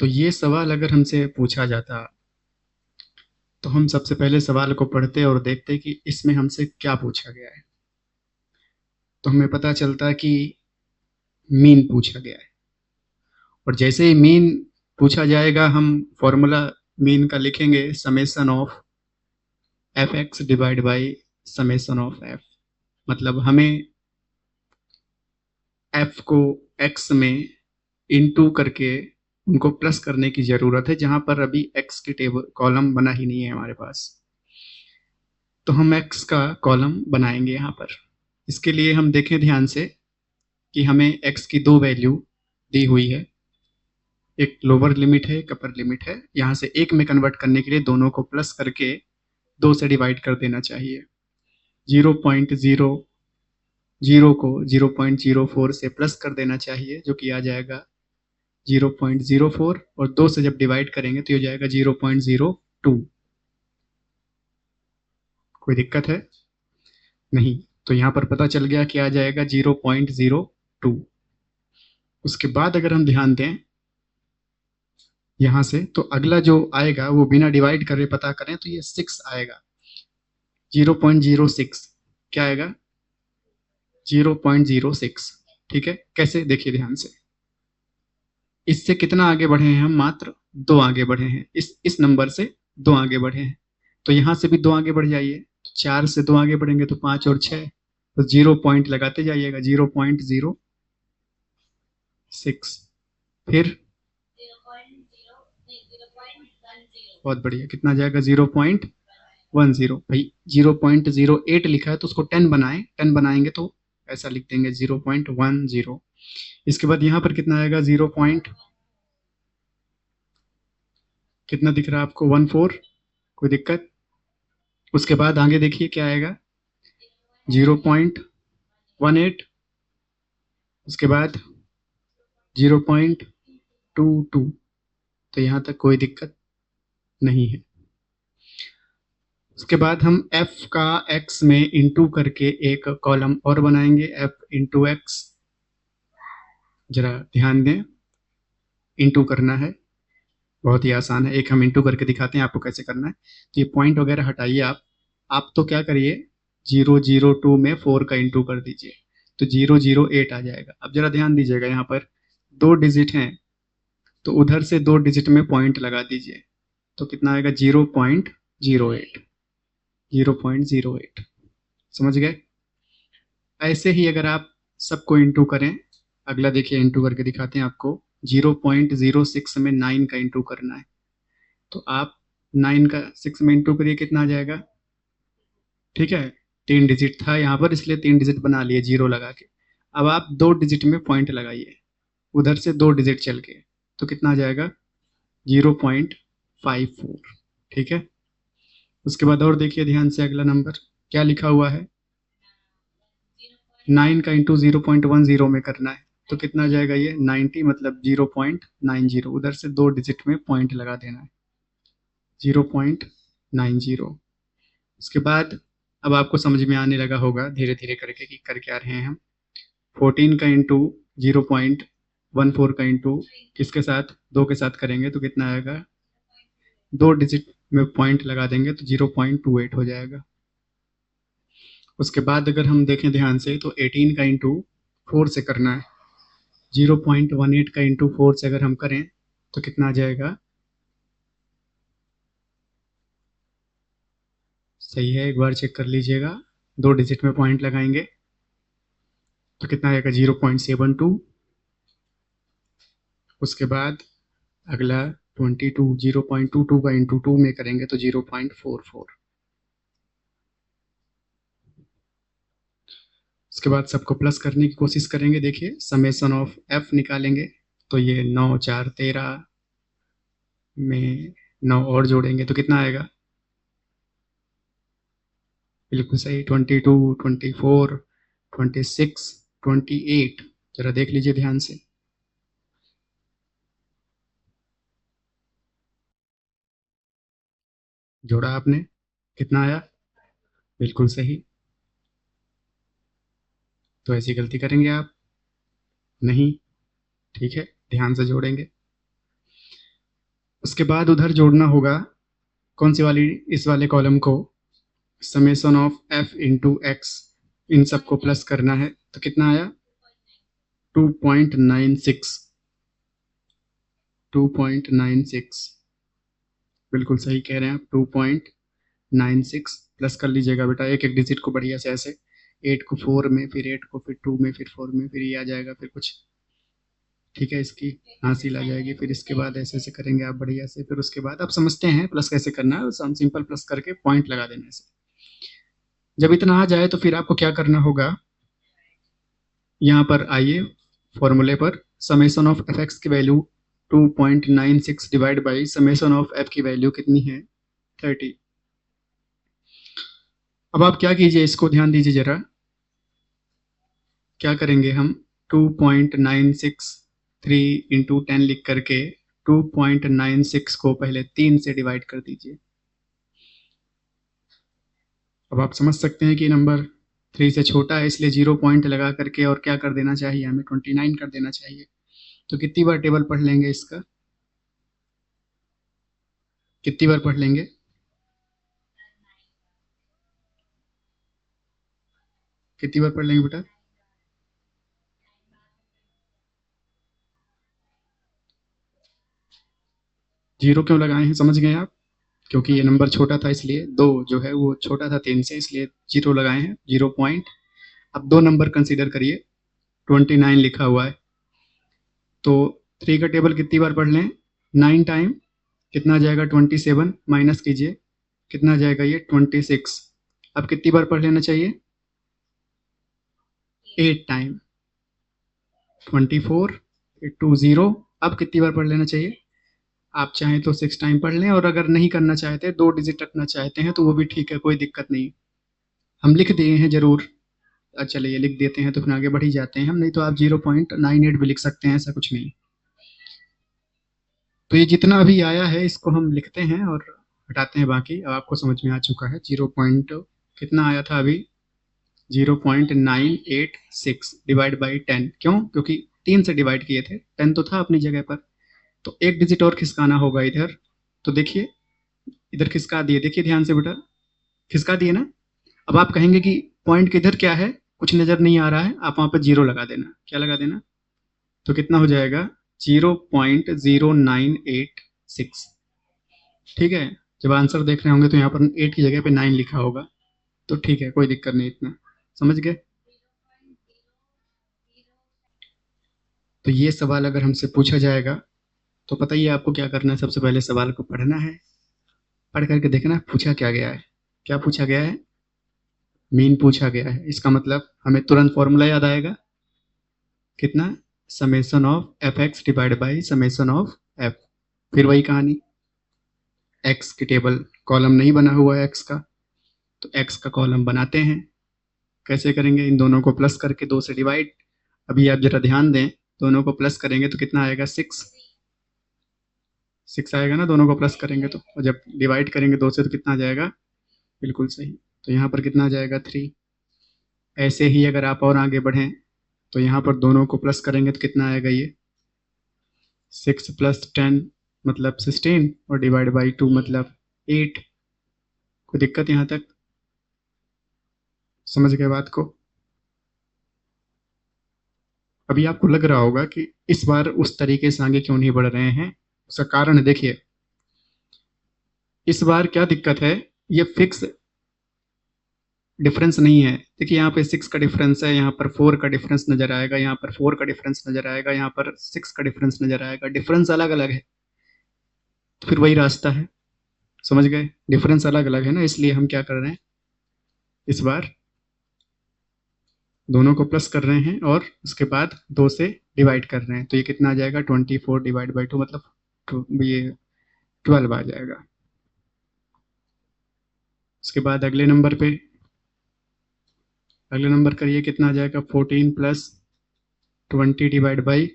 तो ये सवाल अगर हमसे पूछा जाता तो हम सबसे पहले सवाल को पढ़ते और देखते कि इसमें हमसे क्या पूछा गया है। तो हमें पता चलता कि मीन पूछा गया है, और जैसे ही मीन पूछा जाएगा हम फॉर्मूला मीन का लिखेंगे, summation of F X divide by summation of F. मतलब हमें एफ को एक्स में इनटू करके उनको प्लस करने की जरूरत है, जहां पर अभी एक्स की टेबल कॉलम बना ही नहीं है हमारे पास। तो हम एक्स का कॉलम बनाएंगे यहाँ पर। इसके लिए हम देखें ध्यान से कि हमें एक्स की दो वैल्यू दी हुई है, एक लोअर लिमिट है, एक अपर लिमिट है। यहाँ से एक में कन्वर्ट करने के लिए दोनों को प्लस करके दो से डिवाइड कर देना चाहिए। 0.00 को 0.04 से प्लस कर देना चाहिए, जो कि आ जाएगा 0.04, और दो से जब डिवाइड करेंगे तो ये हो जाएगा 0.02। कोई दिक्कत है? नहीं। तो यहाँ पर पता चल गया कि आ जाएगा 0.02। उसके बाद अगर हम ध्यान दें यहाँ से, तो अगला जो आएगा वो बिना डिवाइड करे पता करें तो ये 6 आएगा। 0.06 क्या आएगा? 0.06। ठीक है, कैसे? देखिए ध्यान से। इससे कितना आगे बढ़े हैं हम? मात्र दो आगे बढ़े हैं। इस नंबर से दो आगे बढ़े हैं। तो यहां से भी दो आगे बढ़ जाइए। 4 से दो आगे बढ़ेंगे तो 5 और 6, तो 0 पॉइंट लगाते जाइएगा। 0.06। फिर बहुत बढ़िया, कितना जाएगा? 0.10। भाई 0.08 लिखा है तो उसको 10 बनाएं, 10 बनाएंगे तो ऐसा लिख देंगे 0.10। इसके बाद यहाँ पर कितना आएगा? 0 पॉइंट कितना दिख रहा है आपको? 14। कोई दिक्कत? उसके बाद आगे देखिए क्या आएगा? 0.18। उसके बाद 0.22। तो यहाँ तक कोई दिक्कत नहीं है। उसके बाद हम f का x में इंटू करके एक कॉलम और बनाएंगे, f इंटू एक्स। जरा ध्यान दें, इंटू करना है, बहुत ही आसान है। एक हम इंटू करके दिखाते हैं आपको कैसे करना है। तो ये पॉइंट वगैरह हटाइए आप तो क्या करिए, 002 में 4 का इंटू कर दीजिए तो 008 आ जाएगा। अब जरा ध्यान दीजिएगा, यहाँ पर दो डिजिट हैं तो उधर से दो डिजिट में पॉइंट लगा दीजिए तो कितना आएगा? 0.08। 0.08। समझ गए? ऐसे ही अगर आप सबको इंटू करें, अगला देखिए इंटू करके दिखाते हैं आपको। 0.06 में 9 का इंटू करना है तो आप 9 का 6 में इंटू करिए, कितना आ जाएगा? ठीक है, तीन डिजिट था यहाँ पर इसलिए तीन डिजिट बना लिए जीरो लगा के। अब आप दो डिजिट में पॉइंट लगाइए, उधर से दो डिजिट चल के, तो कितना आ जाएगा? 0.54। ठीक है, उसके बाद और देखिए ध्यान से, अगला नंबर क्या लिखा हुआ है? 9 का इंटू 0.10 में करना है तो कितना आ जाएगा? ये 90, मतलब 0.90। उधर से दो डिजिट में पॉइंट लगा देना है, 0.90। उसके बाद अब आपको समझ में आने लगा होगा धीरे धीरे करके कि कर क्या रहे हैं हम। 14 का इंटू 0.14 का इंटू किसके साथ? दो के साथ करेंगे तो कितना आएगा? दो डिजिट में पॉइंट लगा देंगे तो 0.28 हो जाएगा। उसके बाद अगर हम देखें ध्यान से तो 18 का इंटू 4 से करना है। 0.18 का इंटू 4 से अगर हम करें तो कितना आ जाएगा? सही है, एक बार चेक कर लीजिएगा। दो डिजिट में पॉइंट लगाएंगे तो कितना आएगा? 0.72। उसके बाद अगला 22, 0.22 का इंटू 2 में करेंगे तो 0.44। उसके बाद सबको प्लस करने की कोशिश करेंगे। देखिए समेसन ऑफ एफ निकालेंगे तो ये 9 4 13 में 9 और जोड़ेंगे तो कितना आएगा? बिल्कुल सही, 22, 24, 26, 28। जरा देख लीजिए ध्यान से। जोड़ा आपने, कितना आया? बिल्कुल सही। तो ऐसी गलती करेंगे आप नहीं? ठीक है, ध्यान से जोड़ेंगे। उसके बाद उधर जोड़ना होगा कौन सी वाली, इस वाले कॉलम को summation of F into X, इन सबको प्लस करना है। तो कितना आया 2.96, 2.96 बिल्कुल सही कह रहे हैं आप, 2.96 प्लस कर लीजिएगा बेटा एक एक डिजिट को बढ़िया से ऐसे, 8 को 4 में, फिर 8 को, फिर 2 में, फिर 4 में, फिर ये आ जाएगा, फिर कुछ, ठीक है, इसकी हासिल आ जाएगी। फिर इसके बाद ऐसे ऐसे करेंगे आप बढ़िया से, फिर उसके बाद आप समझते हैं प्लस कैसे करना है, सिंपल प्लस करके पॉइंट लगा देना ऐसे। जब इतना आ जाए तो फिर आपको क्या करना होगा, यहाँ पर आइए फॉर्मूले पर, समेशन ऑफ एफ एक्स की value 2.96 divide by summation of F की वैल्यू कितनी है 30। अब आप क्या कीजिए, इसको ध्यान दीजिए जरा, क्या करेंगे हम 2.963 इंटू 10 लिख करके 2.96 को पहले 3 से डिवाइड कर दीजिए। अब आप समझ सकते हैं कि नंबर 3 से छोटा है, इसलिए 0 पॉइंट लगा करके और क्या कर देना चाहिए, हमें 29 कर देना चाहिए। तो कितनी बार टेबल पढ़ लेंगे इसका, कितनी बार पढ़ लेंगे, कितनी बार पढ़ लेंगे बेटा, जीरो क्यों लगाए हैं समझ गए आप, क्योंकि ये नंबर छोटा था इसलिए, दो जो है वो छोटा था 3 से, इसलिए जीरो लगाए हैं, 0 पॉइंट। अब दो नंबर कंसीडर करिए, 29 लिखा हुआ है, तो 3 का टेबल कितनी बार पढ़ लें, 9 टाइम, कितना आ जाएगा 27, माइनस कीजिए कितना आ जाएगा ये 26। अब कितनी बार पढ़ लेना चाहिए, 8 टाइम, 24 20। अब कितनी बार पढ़ लेना चाहिए, आप चाहें तो 6 टाइम पढ़ लें, और अगर नहीं करना चाहते, 2 डिजिट रखना चाहते हैं तो वो भी ठीक है, कोई दिक्कत नहीं। हम लिख दिए हैं जरूर, चलिए लिख देते हैं तो फिर आगे बढ़ ही जाते हैं हम, नहीं तो आप 0.98 भी लिख सकते हैं, ऐसा कुछ नहीं। तो ये जितना अभी आया है इसको हम लिखते हैं और हटाते हैं बाकी। अब आपको समझ में आ चुका है 0 पॉइंट कितना आया था अभी, 0.986 डिवाइड बाई 10, क्यों, क्योंकि 3 से डिवाइड किए थे, 10 तो था अपनी जगह पर, तो एक डिजिट और खिसकाना होगा इधर। तो देखिए इधर खिसका दिए, देखिए ध्यान से बेटा, खिसका दिए ना। अब आप कहेंगे कि पॉइंट किधर क्या है, कुछ नजर नहीं आ रहा है, आप वहां पर जीरो लगा देना, क्या लगा देना, तो कितना हो जाएगा 0.0986। ठीक है, जब आंसर देख रहे होंगे तो यहाँ पर 8 की जगह पे 9 लिखा होगा, तो ठीक है, कोई दिक्कत नहीं, इतना समझ गए। तो ये सवाल अगर हमसे पूछा जाएगा तो पता ही है आपको क्या करना है, सबसे पहले सवाल को पढ़ना है, पढ़ करके देखना पूछा क्या गया है, क्या पूछा गया है, मीन पूछा गया है, इसका मतलब हमें तुरंत फॉर्मूला याद आएगा, कितना, summation of F X divide by summation of F. फिर वही कहानी, एक्स की टेबल कॉलम नहीं बना हुआ है एक्स का, तो एक्स का कॉलम बनाते हैं, कैसे करेंगे, इन दोनों को प्लस करके 2 से डिवाइड। अभी आप जरा ध्यान दें, दोनों को प्लस करेंगे तो कितना आएगा 6, 6 आएगा ना, दोनों को प्लस करेंगे तो, और जब डिवाइड करेंगे 2 से तो कितना आ जाएगा, बिल्कुल सही, तो यहाँ पर कितना आ जाएगा 3। ऐसे ही अगर आप और आगे बढ़ें तो यहाँ पर दोनों को प्लस करेंगे तो कितना आएगा ये 6 + 10 मतलब 16, और डिवाइड बाई 2 मतलब 8। कोई दिक्कत यहाँ तक, समझ गए बात को। अभी आपको लग रहा होगा कि इस बार उस तरीके से आगे क्यों नहीं बढ़ रहे हैं, उसका कारण देखिए, इस बार क्या दिक्कत है, ये फिक्स डिफरेंस नहीं है। देखिए यहाँ पे 6 का डिफरेंस है, यहाँ पर 4 का डिफरेंस नजर आएगा, यहाँ पर 4 का डिफरेंस नजर आएगा, यहाँ पर 6 का डिफरेंस नजर आएगा, डिफरेंस अलग अलग है, तो फिर वही रास्ता है, समझ गए, डिफरेंस अलग अलग है ना, इसलिए हम क्या कर रहे हैं, इस बार दोनों को प्लस कर रहे हैं और उसके बाद 2 से डिवाइड कर रहे हैं, तो ये कितना आ जाएगा 24 डिवाइड बाई 2 मतलब ये 12 आ जाएगा। उसके बाद अगले नंबर पे, अगले नंबर करिए, कितना आ जाएगा 14 + 20 डिवाइड बाई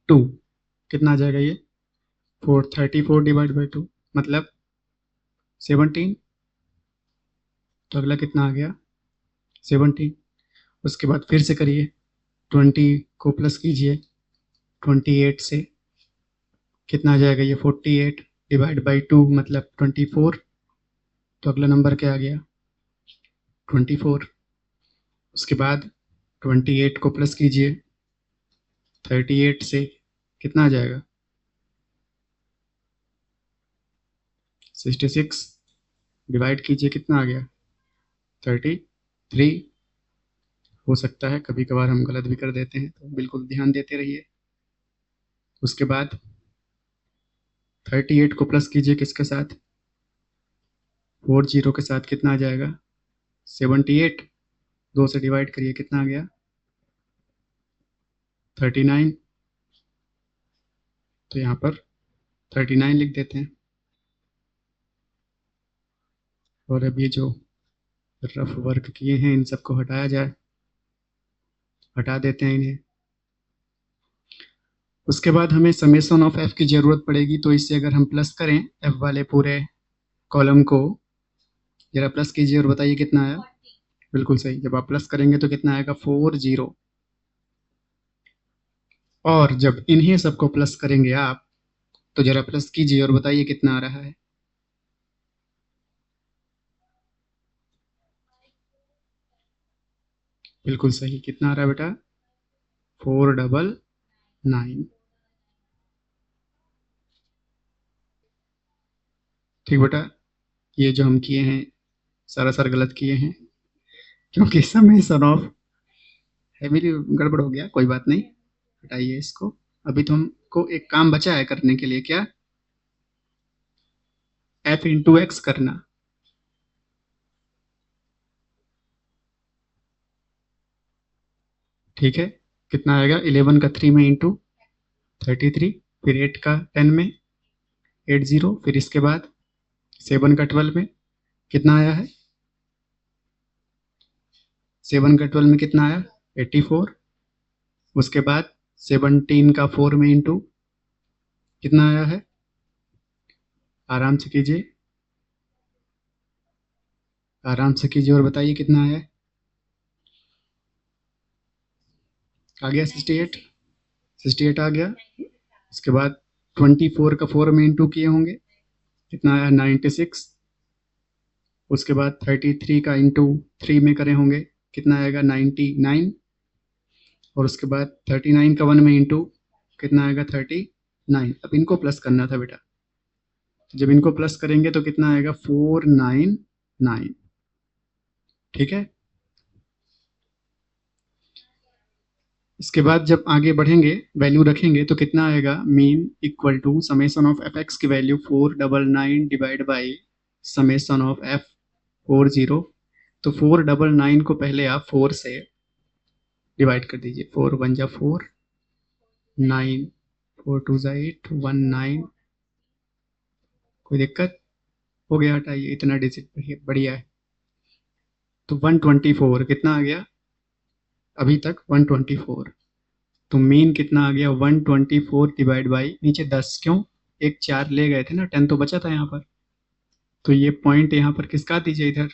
2, कितना आ जाएगा ये 34 डिवाइड बाई 2 मतलब 17, तो अगला कितना आ गया 17। उसके बाद फिर से करिए, 20 को प्लस कीजिए 28 से, कितना आ जाएगा ये 48 डिवाइड बाई 2 मतलब 24। तो अगला नंबर क्या आ गया 24। उसके बाद 28 को प्लस कीजिए 38 से कितना आ जाएगा 66 डिवाइड कीजिए कितना आ गया 33। हो सकता है कभी कभार हम गलत भी कर देते हैं तो बिल्कुल ध्यान देते रहिए। उसके बाद 38 को प्लस कीजिए किसके साथ 40 के साथ कितना आ जाएगा 78। 2 से डिवाइड करिए कितना आ गया 39। तो यहाँ पर 39 लिख देते हैं। और अब ये जो रफ वर्क किए हैं इन सबको हटाया जाए, हटा देते हैं इन्हें। उसके बाद हमें समेशन ऑफ एफ की जरूरत पड़ेगी, तो इससे अगर हम प्लस करें एफ वाले पूरे कॉलम को, जरा प्लस कीजिए और बताइए कितना आया। बिल्कुल सही, जब आप प्लस करेंगे तो कितना आएगा 40। और जब इन्हें सबको प्लस करेंगे आप, तो जरा प्लस कीजिए और बताइए कितना आ रहा है। बिल्कुल सही, कितना आ रहा है बेटा 499। ठीक बेटा, ये जो हम किए हैं सारा सर गलत किए हैं, क्योंकि समेशन ऑफ है मेरी गड़बड़ हो गया, कोई बात नहीं, हटाइए इसको। अभी तो हमको एक काम बचा है करने के लिए, क्या एफ इंटू एक्स करना। ठीक है, कितना आएगा 11 का 3 में इंटू 33, फिर 8 का 10 में 80, फिर इसके बाद 7 का 12 में कितना आया है 7 का 12 में कितना आया 84। उसके बाद 17 का 4 में इंटू कितना आया है, आराम से कीजिए, आराम से कीजिए और बताइए कितना आया है। आ गया 68, 68 आ गया। उसके बाद 24 का 4 में इंटू किए होंगे कितना आया 96। उसके बाद 33 का इंटू 3 में करे होंगे कितना आएगा 99। और उसके बाद 39 का 1 में इंटू कितना आएगा 39। अब इनको प्लस करना था बेटा, जब इनको प्लस करेंगे तो कितना आएगा 499। ठीक है, इसके बाद जब आगे बढ़ेंगे वैल्यू रखेंगे तो कितना आएगा mean equal to summation of F X की value 499 divide by summation of F 40। तो 499 को पहले आप 4 से डिवाइड कर दीजिए, 4 1 जा 4, 9 4 2 जा 8, 1 9। कोई दिक्कत हो गया, हटाइए, इतना डिजिट बढ़िया है। तो 124 कितना आ गया अभी तक 124। तो मीन कितना आ गया 124 डिवाइड बाई नीचे 10, क्यों एक 4 ले गए थे ना, 10 तो बचा था यहाँ पर। तो ये पॉइंट यहाँ पर किसका दीजिए इधर,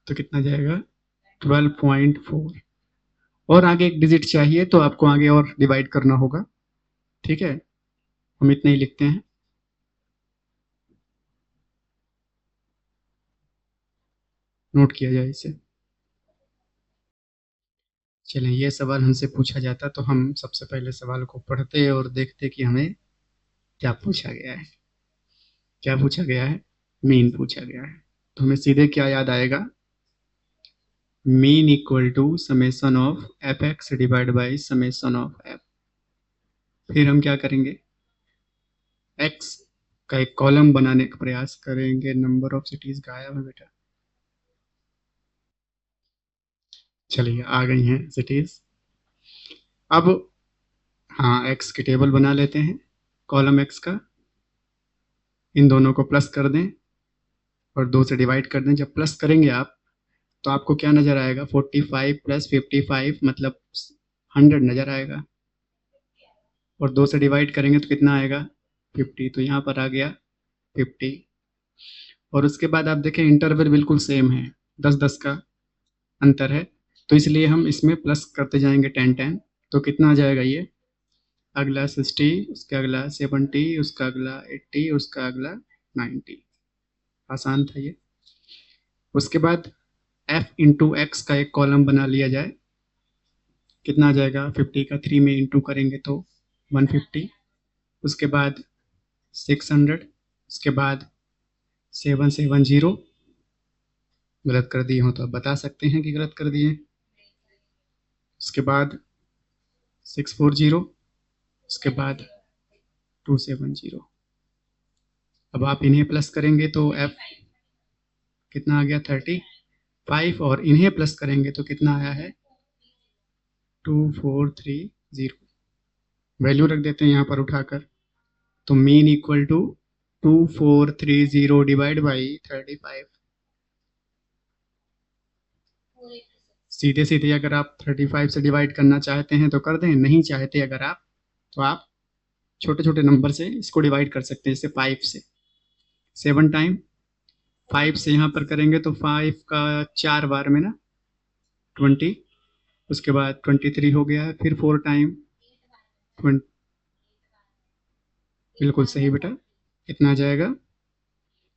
तो कितना जाएगा 12.4। और आगे एक डिजिट चाहिए तो आपको आगे और डिवाइड करना होगा। ठीक है, हम इतना ही लिखते हैं। नोट किया जाए इसे। चलें, ये सवाल हमसे पूछा जाता तो हम सबसे पहले सवाल को पढ़ते और देखते कि हमें क्या पूछा गया है। क्या पूछा गया है, मीन पूछा गया है। तो हमें सीधे क्या याद आएगा, mean equal to summation of F X divide by summation of F. फिर हम क्या करेंगे, एक्स का एक कॉलम बनाने का प्रयास करेंगे। नंबर ऑफ सिटीज गायब है बेटा, चलिए आ गई हैं सिटीज। अब हाँ, एक्स की टेबल बना लेते हैं, कॉलम एक्स का, इन दोनों को प्लस कर दें और 2 से डिवाइड कर दें। जब प्लस करेंगे आप तो आपको क्या नजर आएगा 45 प्लस 55 मतलब 100 नजर आएगा। और 2 से डिवाइड करेंगे तो कितना आएगा 50, तो यहाँ पर आ गया 50। और उसके बाद आप देखें इंटरवल बिल्कुल सेम है, 10-10 का अंतर है, तो इसलिए हम इसमें प्लस करते जाएंगे 10-10। तो कितना आ जाएगा ये अगला 60, उसका अगला 70, उसका अगला 80, उसका अगला 90। आसान था ये। उसके बाद f इंटू एक्स का एक कॉलम बना लिया जाए। कितना आ जाएगा? 50 का 3 में इंटू करेंगे तो 150। उसके बाद 600। उसके बाद 770। गलत कर दिए हो तो आप बता सकते हैं कि गलत कर दिए। उसके बाद 640। उसके बाद 270। अब आप इन्हें प्लस करेंगे तो f कितना आ गया? 35। और इन्हें प्लस करेंगे तो कितना आया है? 2430। वैल्यू रख देते हैं यहाँ पर उठाकर। तो mean equal to 2430 divide by 35। सीधे सीधे अगर आप 35 से डिवाइड करना चाहते हैं तो कर दें, नहीं चाहते अगर आप, तो आप छोटे छोटे नंबर से इसको डिवाइड कर सकते हैं, जैसे 5 से। 7 टाइम 5 से यहाँ पर करेंगे तो 5 का 4 बार में ना 20। उसके बाद 23 हो गया है, फिर 4 टाइम 20। बिल्कुल सही बेटा। कितना आ जाएगा?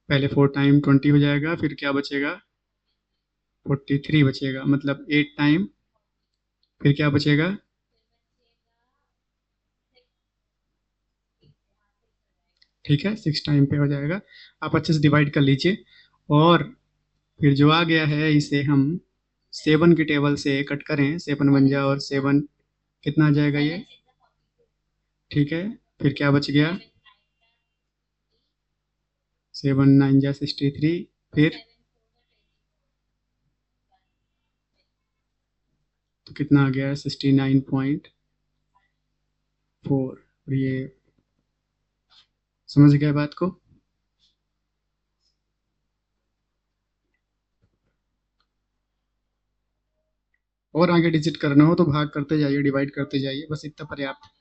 पहले 4 टाइम 20 हो जाएगा, फिर क्या बचेगा? 43 बचेगा, मतलब 8 टाइम, फिर क्या बचेगा? ठीक है, 6 टाइम पे हो जाएगा। आप अच्छे से डिवाइड कर लीजिए। और फिर जो आ गया है इसे हम 7 की टेबल से कट करें, 7 बन जाए और 7 कितना आ जाएगा ये? ठीक है, फिर क्या बच गया? 7 9 जा 63। फिर तो कितना आ गया? 69.4। और ये समझ गए बात को? और आगे डिजिट करना हो तो भाग करते जाइए, डिवाइड करते जाइए, बस इतना पर्याप्त है।